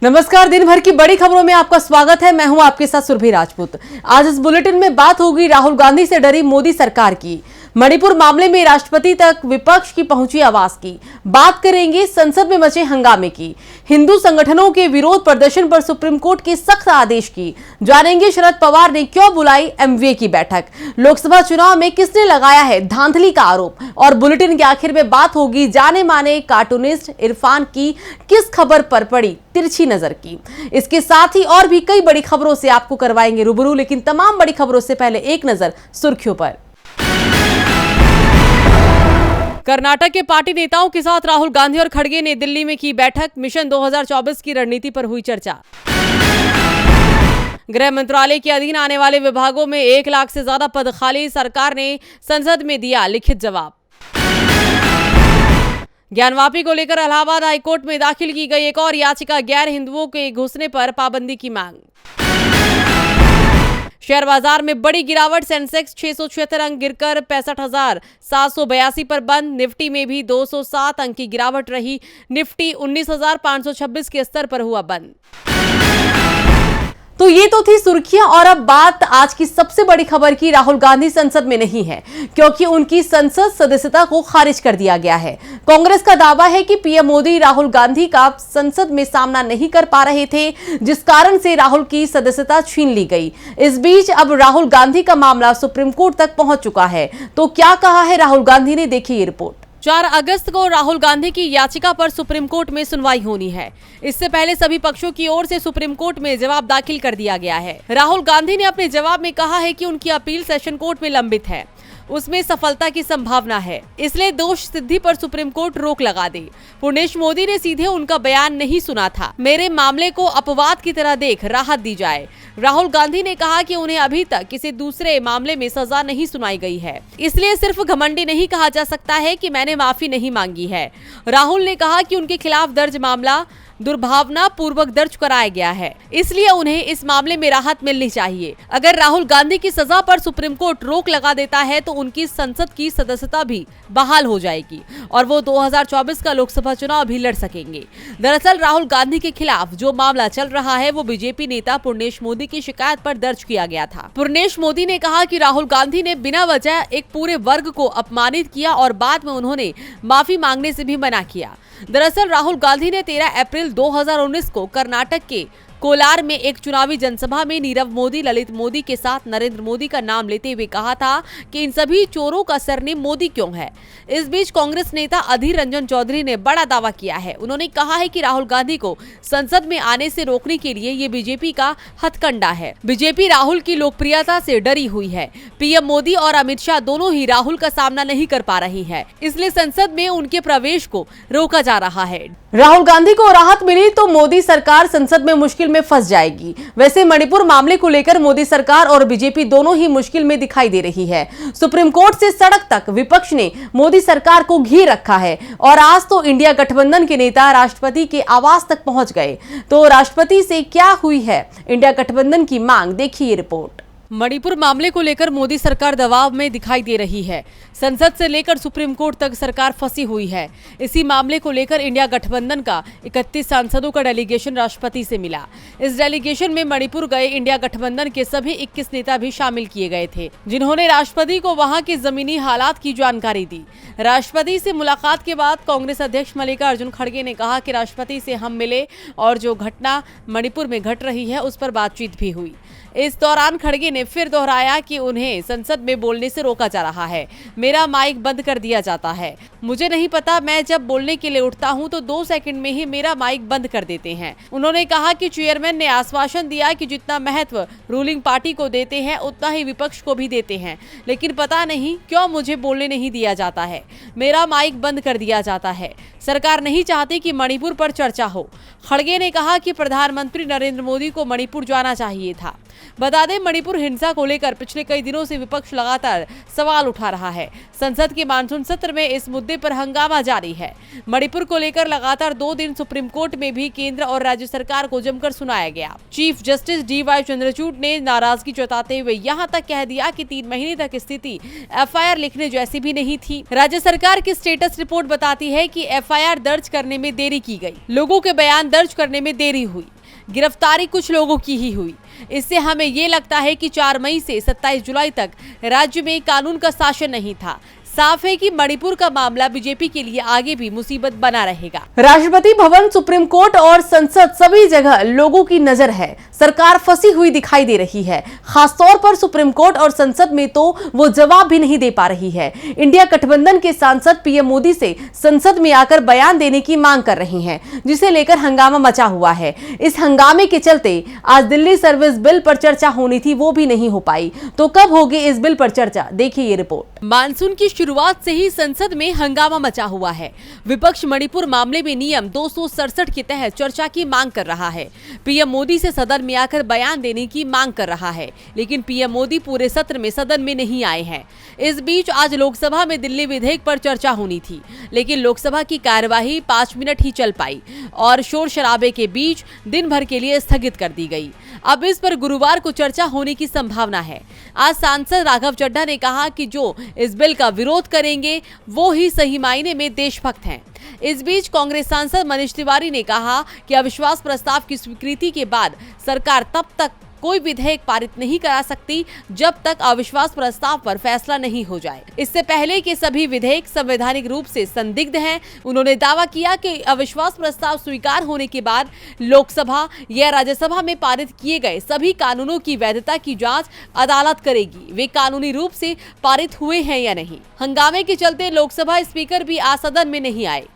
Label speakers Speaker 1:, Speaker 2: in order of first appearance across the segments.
Speaker 1: नमस्कार। दिन भर की बड़ी खबरों में आपका स्वागत है। मैं हूं आपके साथ सुरभि राजपूत। आज इस बुलेटिन में बात होगी राहुल गांधी से डरी मोदी सरकार की, मणिपुर मामले में राष्ट्रपति तक विपक्ष की पहुंची आवाज की, बात करेंगे संसद में मचे हंगामे की, हिंदू संगठनों के विरोध प्रदर्शन पर सुप्रीम कोर्ट के सख्त आदेश की, जानेंगे शरद पवार ने क्यों बुलाई एमवीए की बैठक, लोकसभा चुनाव में किसने लगाया है धांधली का आरोप, और बुलेटिन के आखिर में बात होगी जाने माने कार्टूनिस्ट इरफान की किस खबर पर पड़ी तिरछी नजर की। इसके साथ ही और भी कई बड़ी खबरों से आपको करवाएंगे रूबरू, लेकिन तमाम बड़ी खबरों से पहले एक नजर सुर्खियों पर। कर्नाटक के पार्टी नेताओं के साथ राहुल गांधी और खड़गे ने दिल्ली में की बैठक, मिशन 2024 की रणनीति पर हुई चर्चा। गृह मंत्रालय के अधीन आने वाले विभागों में 1 लाख से ज्यादा पद खाली, सरकार ने संसद में दिया लिखित जवाब। ज्ञानवापी को लेकर इलाहाबाद हाईकोर्ट में दाखिल की गई एक और याचिका, गैर हिंदुओं के घुसने पर पाबंदी की मांग। शेयर बाजार में बड़ी गिरावट, सेंसेक्स 676 अंक गिरकर 65,782 पर बंद, निफ्टी में भी 207 अंक की गिरावट रही, निफ्टी 19,526 के स्तर पर हुआ बंद। तो ये तो थी सुर्खियां, और अब बात आज की सबसे बड़ी खबर की। राहुल गांधी संसद में नहीं है क्योंकि उनकी संसद सदस्यता को खारिज कर दिया गया है। कांग्रेस का दावा है कि पीएम मोदी राहुल गांधी का संसद में सामना नहीं कर पा रहे थे, जिस कारण से राहुल की सदस्यता छीन ली गई। इस बीच अब राहुल गांधी का मामला सुप्रीम कोर्ट तक पहुंच चुका है। तो क्या कहा है राहुल गांधी ने, देखिए ये रिपोर्ट। 4 अगस्त को राहुल गांधी की याचिका पर सुप्रीम कोर्ट में सुनवाई होनी है। इससे पहले सभी पक्षों की ओर से सुप्रीम कोर्ट में जवाब दाखिल कर दिया गया है। राहुल गांधी ने अपने जवाब में कहा है कि उनकी अपील सेशन कोर्ट में लंबित है, उसमें सफलता की संभावना है, इसलिए दोष सिद्धि पर सुप्रीम कोर्ट रोक लगा दे। पुर्णेश मोदी ने सीधे उनका बयान नहीं सुना था, मेरे मामले को अपवाद की तरह देख राहत दी जाए। राहुल गांधी ने कहा कि उन्हें अभी तक किसी दूसरे मामले में सजा नहीं सुनाई गई है, इसलिए सिर्फ घमंडी नहीं कहा जा सकता है कि मैंने माफी नहीं मांगी है। राहुल ने कहा कि उनके खिलाफ दर्ज मामला दुर्भावना पूर्वक दर्ज कराया गया है, इसलिए उन्हें इस मामले में राहत मिलनी चाहिए। अगर राहुल गांधी की सजा पर सुप्रीम कोर्ट रोक लगा देता है तो उनकी संसद की सदस्यता भी बहाल हो जाएगी और वो 2024 का लोकसभा चुनाव भी लड़ सकेंगे। दरअसल राहुल गांधी के खिलाफ जो मामला चल रहा है वो बीजेपी नेता पुर्णेश मोदी की शिकायत पर दर्ज किया गया था। पुर्णेश मोदी ने कहा कि राहुल गांधी ने बिना वजह एक पूरे वर्ग को अपमानित किया और बाद में उन्होंने माफी मांगने से भी मना किया। दरअसल राहुल गांधी ने 13 अप्रैल 2019 को कर्नाटक के कोलार में एक चुनावी जनसभा में नीरव मोदी, ललित मोदी के साथ नरेंद्र मोदी का नाम लेते हुए कहा था कि इन सभी चोरों का सरनेम मोदी क्यों है। इस बीच कांग्रेस नेता अधीर रंजन चौधरी ने बड़ा दावा किया है। उन्होंने कहा है कि राहुल गांधी को संसद में आने से रोकने के लिए ये बीजेपी का हथकंडा है। बीजेपी राहुल की लोकप्रियता से डरी हुई है। पीएम मोदी और अमित शाह दोनों ही राहुल का सामना नहीं कर पा रही है, इसलिए संसद में उनके प्रवेश को रोका जा रहा है। राहुल गांधी को राहत मिली तो मोदी सरकार संसद में मुश्किल में फंस जाएगी। वैसे मणिपुर मामले को लेकर मोदी सरकार और बीजेपी दोनों ही मुश्किल में दिखाई दे रही है। सुप्रीम कोर्ट से सड़क तक विपक्ष ने मोदी सरकार को घेर रखा है और आज तो इंडिया गठबंधन के नेता राष्ट्रपति के आवास तक पहुंच गए। तो राष्ट्रपति से क्या हुई है इंडिया गठबंधन की मांग, देखिए ये रिपोर्ट। मणिपुर मामले को लेकर मोदी सरकार दबाव में दिखाई दे रही है। संसद से लेकर सुप्रीम कोर्ट तक सरकार फंसी हुई है। इसी मामले को लेकर इंडिया गठबंधन का 31 सांसदों का डेलीगेशन राष्ट्रपति से मिला। इस डेलीगेशन में मणिपुर गए इंडिया गठबंधन के सभी 21 नेता भी शामिल किए गए थे, जिन्होंने राष्ट्रपति को वहां के जमीनी हालात की जानकारी दी। राष्ट्रपति से मुलाकात के बाद कांग्रेस अध्यक्ष मल्लिकार्जुन खड़गे ने कहा कि राष्ट्रपति से हम मिले और जो घटना मणिपुर में घट रही है उस पर बातचीत भी हुई। इस दौरान खड़गे ने फिर दोहराया कि उन्हें संसद में बोलने से रोका जा रहा है, मेरा माइक बंद कर दिया जाता है। मुझे नहीं पता, मैं जब बोलने के लिए उठता हूं तो 2 सेकंड में ही मेरा माइक बंद कर देते हैं। उन्होंने कहा कि चेयरमैन ने आश्वासन दिया कि जितना महत्व रूलिंग पार्टी को देते हैं उतना ही विपक्ष को भी देते हैं, लेकिन पता नहीं क्यों मुझे बोलने नहीं दिया जाता है, मेरा माइक बंद कर दिया जाता है। सरकार नहीं चाहती कि मणिपुर पर चर्चा हो। खड़गे ने कहा कि प्रधानमंत्री नरेंद्र मोदी को मणिपुर जाना चाहिए था। बता दें, मणिपुर हिंसा को लेकर पिछले कई दिनों से विपक्ष लगातार सवाल उठा रहा है। संसद के मानसून सत्र में इस मुद्दे पर हंगामा जारी है। मणिपुर को लेकर लगातार 2 दिन सुप्रीम कोर्ट में भी केंद्र और राज्य सरकार को जमकर सुनाया गया। चीफ जस्टिस DY चंद्रचूड़ ने नाराजगी जताते हुए यहां तक कह दिया कि 3 महीने तक स्थिति FIR लिखने जैसी भी नहीं थी। राज्य सरकार की स्टेटस रिपोर्ट बताती है कि FIR दर्ज करने में देरी की गई, लोगों के बयान दर्ज करने में देरी हुई, गिरफ्तारी कुछ लोगों की ही हुई। इससे हमें ये लगता है कि 4 मई से 27 जुलाई तक राज्य में कानून का शासन नहीं था। साफ है कि मणिपुर का मामला बीजेपी के लिए आगे भी मुसीबत बना रहेगा। राष्ट्रपति भवन, सुप्रीम कोर्ट और संसद सभी जगह लोगों की नजर है। सरकार फंसी हुई दिखाई दे रही है। खासतौर पर सुप्रीम कोर्ट और संसद में तो वो जवाब भी नहीं दे पा रही है। इंडिया गठबंधन के सांसद पीएम मोदी से संसद में आकर बयान देने की मांग कर रहे हैं, जिसे लेकर हंगामा मचा हुआ है। इस हंगामे के चलते आज दिल्ली सर्विस बिल पर चर्चा होनी थी, वो भी नहीं हो पाई। तो कब होगी इस बिल पर चर्चा, देखिए ये रिपोर्ट। मानसून की शुरुआत से ही संसद में हंगामा मचा हुआ है। विपक्ष मणिपुर मामले में नियम 267 के तहत चर्चा की मांग कर रहा है। पीएम मोदी से सदन में आकर बयान देने की मांग कर रहा है, लेकिन पीएम मोदी पूरे सत्र में सदन में नहीं आए हैं। इस बीच आज लोकसभा में दिल्ली विधेयक पर चर्चा होनी थी, लेकिन लोकसभा की कार्यवाही 5 मिनट ही चल पाई और शोर शराबे के बीच दिन भर के लिए स्थगित कर दी गई। अब इस पर गुरुवार को चर्चा होने की संभावना है। आज सांसद राघव चड्ढा ने कहा कि जो इस बिल का विरोध करेंगे वो ही सही मायने में देशभक्त हैं। इस बीच कांग्रेस सांसद मनीष तिवारी ने कहा कि अविश्वास प्रस्ताव की स्वीकृति के बाद सरकार तब तक कोई विधेयक पारित नहीं करा सकती जब तक अविश्वास प्रस्ताव पर फैसला नहीं हो जाए। इससे पहले के सभी विधेयक संवैधानिक रूप से संदिग्ध हैं। उन्होंने दावा किया कि अविश्वास प्रस्ताव स्वीकार होने के बाद लोकसभा या राज्यसभा में पारित किए गए सभी कानूनों की वैधता की जांच अदालत करेगी, वे कानूनी रूप से पारित हुए हैं या नहीं। हंगामे के चलते लोकसभा स्पीकर भी आज सदन में नहीं आए।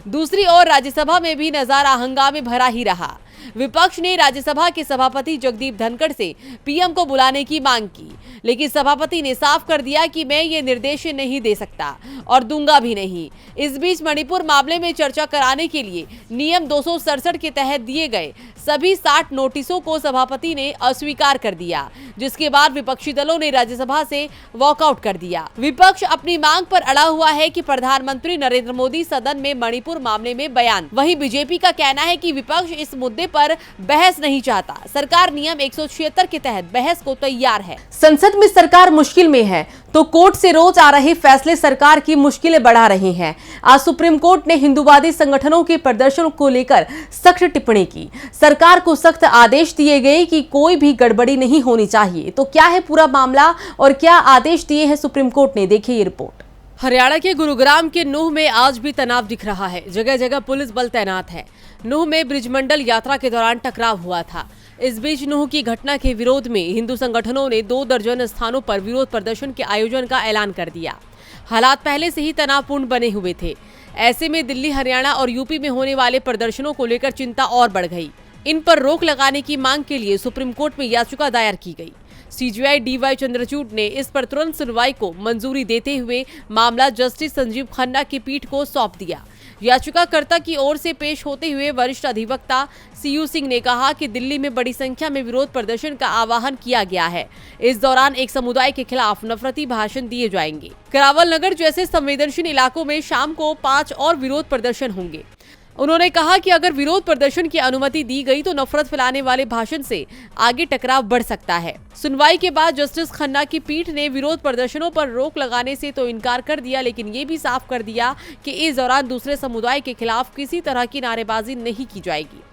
Speaker 1: दूसरी ओर राज्यसभा में भी नजारा हंगामे भरा ही रहा। विपक्ष ने राज्यसभा के सभापति जगदीप धनखड़ से पीएम को बुलाने की मांग की, लेकिन सभापति ने साफ कर दिया कि मैं ये निर्देश नहीं दे सकता और दूंगा भी नहीं। इस बीच मणिपुर मामले में चर्चा कराने के लिए नियम 267 के तहत दिए गए सभी 60 नोटिसों को सभापति ने अस्वीकार कर दिया, जिसके बाद विपक्षी दलों ने राज्यसभा से वॉकआउट कर दिया। विपक्ष अपनी मांग पर अड़ा हुआ है कि प्रधानमंत्री नरेंद्र मोदी सदन में मणिपुर मामले में बयान। वहीं बीजेपी का कहना है कि विपक्ष इस मुद्दे पर बहस नहीं चाहता। सरकार नियम 176 के तहत बहस को तैयार है। संसद में सरकार मुश्किल में है तो कोर्ट से रोज आ रहे फैसले सरकार की मुश्किलें बढ़ा रहे हैं। आज सुप्रीम कोर्ट ने हिंदूवादी संगठनों के प्रदर्शन को लेकर सख्त टिप्पणी की। सरकार को सख्त आदेश दिए गए कि कोई भी गड़बड़ी नहीं होनी चाहिए। तो क्या है पूरा मामला और क्या आदेश दिए हैं सुप्रीम कोर्ट ने, देखिए ये रिपोर्ट। हरियाणा के गुरुग्राम के नूह में आज भी तनाव दिख रहा है। जगह जगह पुलिस बल तैनात है। नूह में ब्रिजमंडल यात्रा के दौरान टकराव हुआ था। इस बीच नूह की घटना के विरोध में हिंदू संगठनों ने 2 दर्जन स्थानों पर विरोध प्रदर्शन के आयोजन का ऐलान कर दिया। हालात पहले से ही तनावपूर्ण बने हुए थे। ऐसे में दिल्ली, हरियाणा और यूपी में होने वाले प्रदर्शनों को लेकर चिंता और बढ़ गई। इन पर रोक लगाने की मांग के लिए सुप्रीम कोर्ट में याचिका दायर की गई। CJI DY चंद्रचूड़ ने इस पर तुरंत सुनवाई को मंजूरी देते हुए मामला जस्टिस संजीव खन्ना की पीठ को सौंप दिया। याचिकाकर्ता की ओर से पेश होते हुए वरिष्ठ अधिवक्ता CU सिंह ने कहा कि दिल्ली में बड़ी संख्या में विरोध प्रदर्शन का आह्वान किया गया है। इस दौरान एक समुदाय के खिलाफ नफरती भाषण दिए जाएंगे। करावल नगर जैसे संवेदनशील इलाकों में शाम को 5 और विरोध प्रदर्शन होंगे। उन्होंने कहा कि अगर विरोध प्रदर्शन की अनुमति दी गई तो नफरत फैलाने वाले भाषण से आगे टकराव बढ़ सकता है। सुनवाई के बाद जस्टिस खन्ना की पीठ ने विरोध प्रदर्शनों पर रोक लगाने से तो इनकार कर दिया, लेकिन ये भी साफ कर दिया कि इस दौरान दूसरे समुदाय के खिलाफ किसी तरह की नारेबाजी नहीं की जाएगी।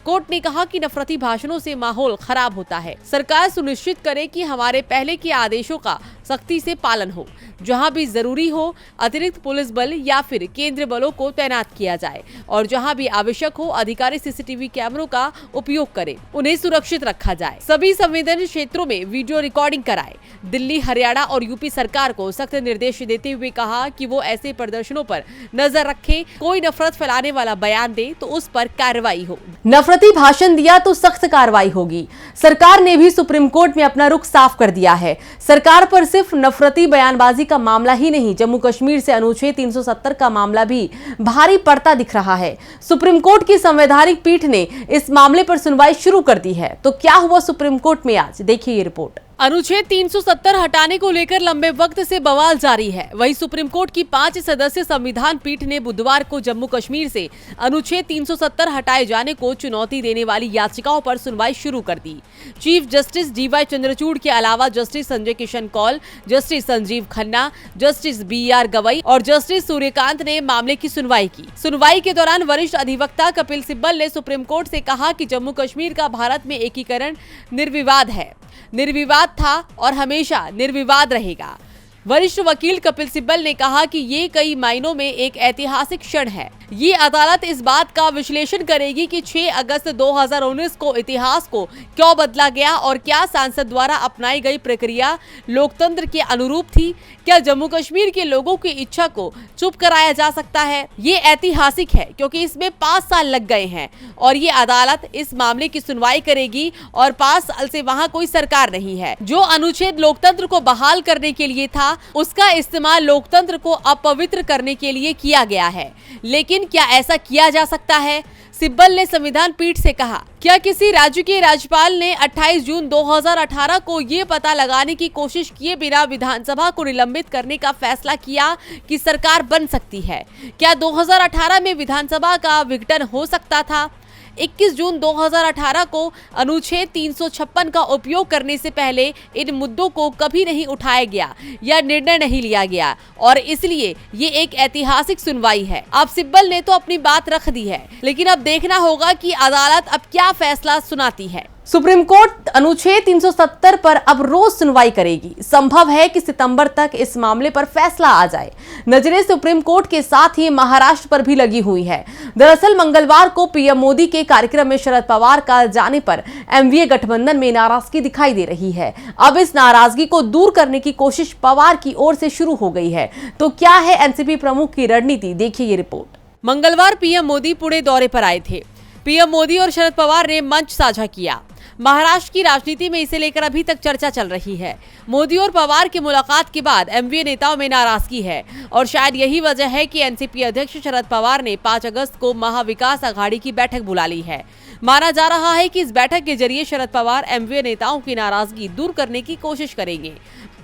Speaker 1: कोर्ट ने कहा कि नफरती भाषणों से माहौल खराब होता है। सरकार सुनिश्चित करे कि हमारे पहले के आदेशों का सख्ती से पालन हो। जहां भी जरूरी हो अतिरिक्त पुलिस बल या फिर केंद्रीय बलों को तैनात किया जाए और जहां भी आवश्यक हो अधिकारी CCTV कैमरों का उपयोग करें, उन्हें सुरक्षित रखा जाए। सभी संवेदनशील क्षेत्रों में वीडियो रिकॉर्डिंग कराए। दिल्ली, हरियाणा और यूपी सरकार को सख्त निर्देश देते हुए कहा कि वो ऐसे प्रदर्शनों पर नजर रखे, कोई नफरत फैलाने वाला बयान दे तो उस पर कार्रवाई हो। नफरती भाषण दिया तो सख्त कार्रवाई होगी। सरकार ने भी सुप्रीम कोर्ट में अपना रुख साफ कर दिया है। सरकार पर सिर्फ नफरती बयानबाजी का मामला ही नहीं, जम्मू कश्मीर से अनुच्छेद 370 का मामला भी भारी पड़ता दिख रहा है। सुप्रीम कोर्ट की संवैधानिक पीठ ने इस मामले पर सुनवाई शुरू कर दी है। तो क्या हुआ सुप्रीम कोर्ट में आज, देखिए ये रिपोर्ट। अनुच्छेद 370 हटाने को लेकर लंबे वक्त से बवाल जारी है। वहीं सुप्रीम कोर्ट की 5 सदस्यीय संविधान पीठ ने बुधवार को जम्मू कश्मीर से अनुच्छेद 370 हटाए जाने को चुनौती देने वाली याचिकाओं पर सुनवाई शुरू कर दी। चीफ जस्टिस DY चंद्रचूड़ के अलावा justice Sanjay Kishan Kaul, justice Sanjiv Khanna, justice BR Gavai और जस्टिस सूर्यकांत ने मामले की सुनवाई की। सुनवाई के दौरान वरिष्ठ अधिवक्ता कपिल सिब्बल ने सुप्रीम कोर्ट से कहा कि जम्मू कश्मीर का भारत में एकीकरण निर्विवाद है, निर्विवाद था और हमेशा निर्विवाद रहेगा। वरिष्ठ वकील कपिल सिब्बल ने कहा कि ये कई मायनों में एक ऐतिहासिक क्षण है। ये अदालत इस बात का विश्लेषण करेगी कि 6 अगस्त 2019 को इतिहास को क्यों बदला गया और क्या सांसद द्वारा अपनाई गई प्रक्रिया लोकतंत्र के अनुरूप थी। क्या जम्मू कश्मीर के लोगों की इच्छा को चुप कराया जा सकता है? ये ऐतिहासिक है क्योंकि इसमें 5 साल लग गए हैं और ये अदालत इस मामले की सुनवाई करेगी और 5 साल से वहाँ कोई सरकार नहीं है। जो अनुच्छेद लोकतंत्र को बहाल करने के लिए था, उसका इस्तेमाल लोकतंत्र को अपवित्र करने के लिए किया गया है। लेकिन क्या ऐसा किया जा सकता है? सिब्बल ने संविधान पीठ से कहा, क्या किसी राज्य के राज्यपाल ने 28 जून 2018 को ये पता लगाने की कोशिश किए बिना विधानसभा को निलंबित करने का फैसला किया कि सरकार बन सकती है? क्या 2018 में विधानसभा का विघटन हो सकता था? 21 जून 2018 को अनुच्छेद 356 का उपयोग करने से पहले इन मुद्दों को कभी नहीं उठाया गया या निर्णय नहीं लिया गया और इसलिए ये एक ऐतिहासिक सुनवाई है। अब सिब्बल ने तो अपनी बात रख दी है, लेकिन अब देखना होगा कि अदालत अब क्या फैसला सुनाती है। सुप्रीम कोर्ट अनुच्छेद 370 पर अब रोज सुनवाई करेगी। संभव है कि सितंबर तक इस मामले पर फैसला आ जाए। नजरें सुप्रीम कोर्ट के साथ ही महाराष्ट्र पर भी लगी हुई है। दरअसल मंगलवार को पीएम मोदी के कार्यक्रम में शरद पवार का जाने पर एमवीए गठबंधन में नाराजगी दिखाई दे रही है। अब इस नाराजगी को दूर करने की कोशिश पवार की ओर से शुरू हो गई है। तो क्या है एनसीपी प्रमुख की रणनीति, देखिए ये रिपोर्ट। मंगलवार पीएम मोदी पुणे दौरे पर आए थे। पीएम मोदी और शरद पवार ने मंच साझा किया। महाराष्ट्र की राजनीति में इसे लेकर अभी तक चर्चा चल रही है। मोदी और पवार की मुलाकात के बाद एमवीए नेताओं में नाराजगी है और शायद यही वजह है कि एनसीपी अध्यक्ष शरद पवार ने 5 अगस्त को महाविकास अघाड़ी की बैठक बुला ली है। माना जा रहा है कि इस बैठक के जरिए शरद पवार एमवीए नेताओं की नाराजगी दूर करने की कोशिश करेंगे।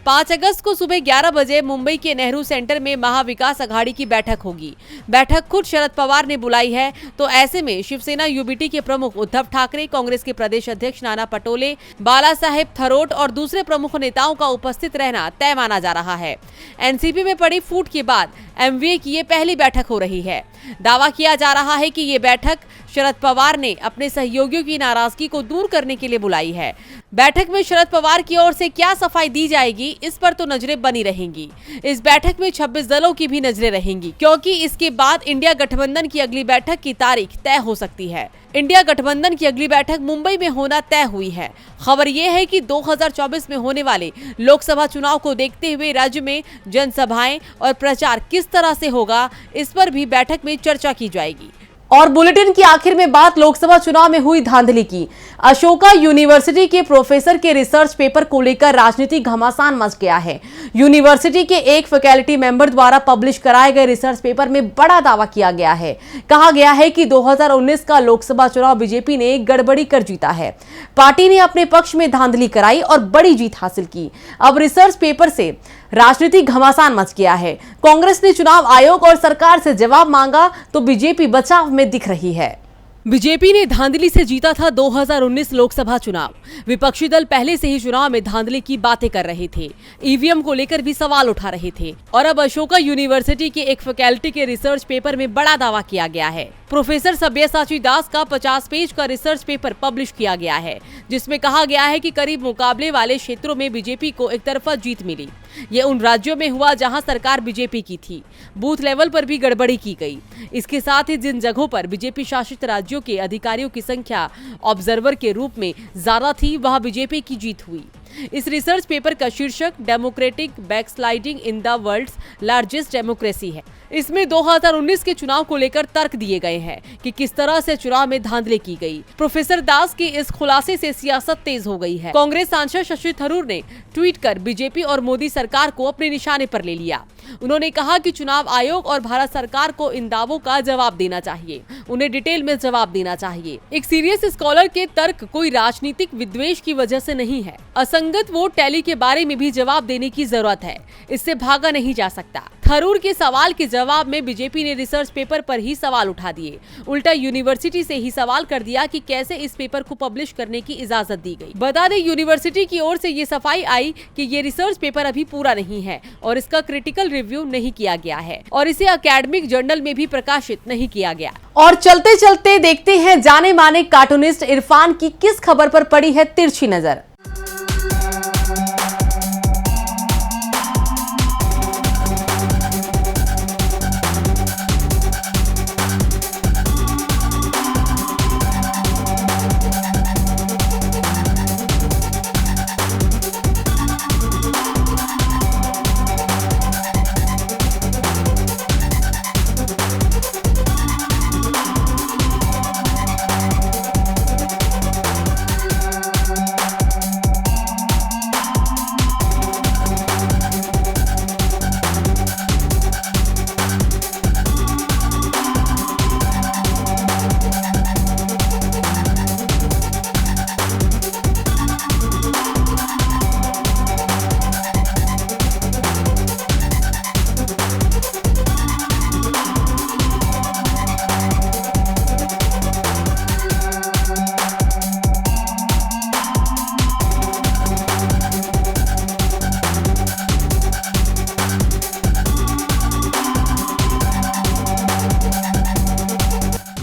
Speaker 1: 5 अगस्त को सुबह 11 बजे मुंबई के नेहरू सेंटर में महाविकास अघाड़ी की बैठक होगी। बैठक खुद शरद पवार ने बुलाई है, तो ऐसे में शिवसेना यूबीटी के प्रमुख उद्धव ठाकरे, कांग्रेस के प्रदेश अध्यक्ष नाना पटोले, बाला साहेब थरोट और दूसरे प्रमुख नेताओं का उपस्थित रहना तय माना जा रहा है। एनसीपी में पड़ी फूट के बाद एमवीए की ये पहली बैठक हो रही है। दावा किया जा रहा है कि ये बैठक शरद पवार ने अपने सहयोगियों की नाराजगी को दूर करने के लिए बुलाई है। बैठक में शरद पवार की ओर से क्या सफाई दी जाएगी, इस पर तो नजरें बनी रहेंगी। इस बैठक में 26 दलों की भी नजरें रहेंगी, क्योंकि इसके बाद इंडिया गठबंधन की अगली बैठक की तारीख तय हो सकती है। इंडिया गठबंधन की अगली बैठक मुंबई में होना तय हुई है। खबर ये है कि 2024 में होने वाले लोकसभा चुनाव को देखते हुए राज्य में जनसभाएं और प्रचार किस तरह से होगा, इस पर भी बैठक में चर्चा की जाएगी। और बुलेटिन की आखिर में बात लोकसभा चुनाव में हुई धांधली की। अशोका यूनिवर्सिटी के प्रोफेसर के रिसर्च पेपर को लेकर राजनीतिक घमासान मच गया है। यूनिवर्सिटी के एक फैकल्टी मेंबर द्वारा पब्लिश कराए गए रिसर्च पेपर में बड़ा दावा किया गया है। कहा गया है कि 2019 का लोकसभा चुनाव बीजेपी ने गड़बड़ी कर जीता है। पार्टी ने अपने पक्ष में धांधली कराई और बड़ी जीत हासिल की। अब रिसर्च पेपर से राजनीतिक घमासान मच गया है। कांग्रेस ने चुनाव आयोग और सरकार से जवाब मांगा तो बीजेपी बचाव में दिख रही है। बीजेपी ने धांधली से जीता था 2019 लोकसभा चुनाव। विपक्षी दल पहले से ही चुनाव में धांधली की बातें कर रहे थे, ईवीएम को लेकर भी सवाल उठा रहे थे और अब अशोका यूनिवर्सिटी के एक फैकल्टी के रिसर्च पेपर में बड़ा दावा किया गया है। प्रोफेसर सब्यसाची दास का 50 पेज का रिसर्च पेपर पब्लिश किया गया है, जिसमें कहा गया है कि करीब मुकाबले वाले क्षेत्रों में बीजेपी को एक तरफा जीत मिली। ये उन राज्यों में हुआ जहां सरकार बीजेपी की थी। बूथ लेवल पर भी गड़बड़ी की गई। इसके साथ ही जिन जगहों पर बीजेपी शासित राज्यों के अधिकारियों की संख्या ऑब्जर्वर के रूप में ज्यादा थी, वहां बीजेपी की जीत हुई। इस रिसर्च पेपर का शीर्षक democratic backsliding in the world's largest democracy है। इसमें 2019 के चुनाव को लेकर तर्क दिए गए हैं कि किस तरह से चुनाव में धांधली की गई। प्रोफेसर दास के इस खुलासे से सियासत तेज हो गई है। कांग्रेस सांसद शशि थरूर ने ट्वीट कर बीजेपी और मोदी सरकार को अपने निशाने पर ले लिया। उन्होंने कहा कि चुनाव आयोग और भारत सरकार को इन दावों का जवाब देना चाहिए, उन्हें डिटेल में जवाब देना चाहिए। एक सीरियस स्कॉलर के तर्क कोई राजनीतिक विद्वेष की वजह से नहीं है। असंगत वोट टैली के बारे में भी जवाब देने की जरूरत है, इससे भागा नहीं जा सकता। थरूर के सवाल के जवाब में बीजेपी ने रिसर्च पेपर पर ही सवाल उठा दिए। उल्टा यूनिवर्सिटी से ही सवाल कर दिया कि कैसे इस पेपर को पब्लिश करने की इजाजत दी गई। बता दें, यूनिवर्सिटी की ओर से ये सफाई आई कि ये रिसर्च पेपर अभी पूरा नहीं है और इसका क्रिटिकल रिव्यू नहीं किया गया है और इसे एकेडमिक जर्नल में भी प्रकाशित नहीं किया गया। और चलते चलते देखते हैं जाने माने कार्टूनिस्ट इरफान की किस खबर पर पड़ी है तिरछी नजर।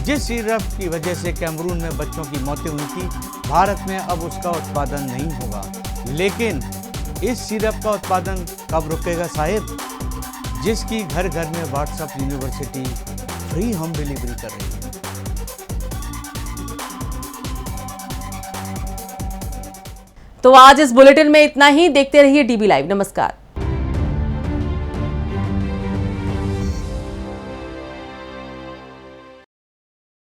Speaker 2: जिस सिरप की वजह से कैमरून में बच्चों की मौतें हुई थी, भारत में अब उसका उत्पादन नहीं होगा। लेकिन इस सिरप का उत्पादन कब रुकेगा साहिब, जिसकी घर घर में WhatsApp university free home delivery कर रही है।
Speaker 1: तो आज इस बुलेटिन में इतना ही। देखते रहिए डीबी लाइव। नमस्कार।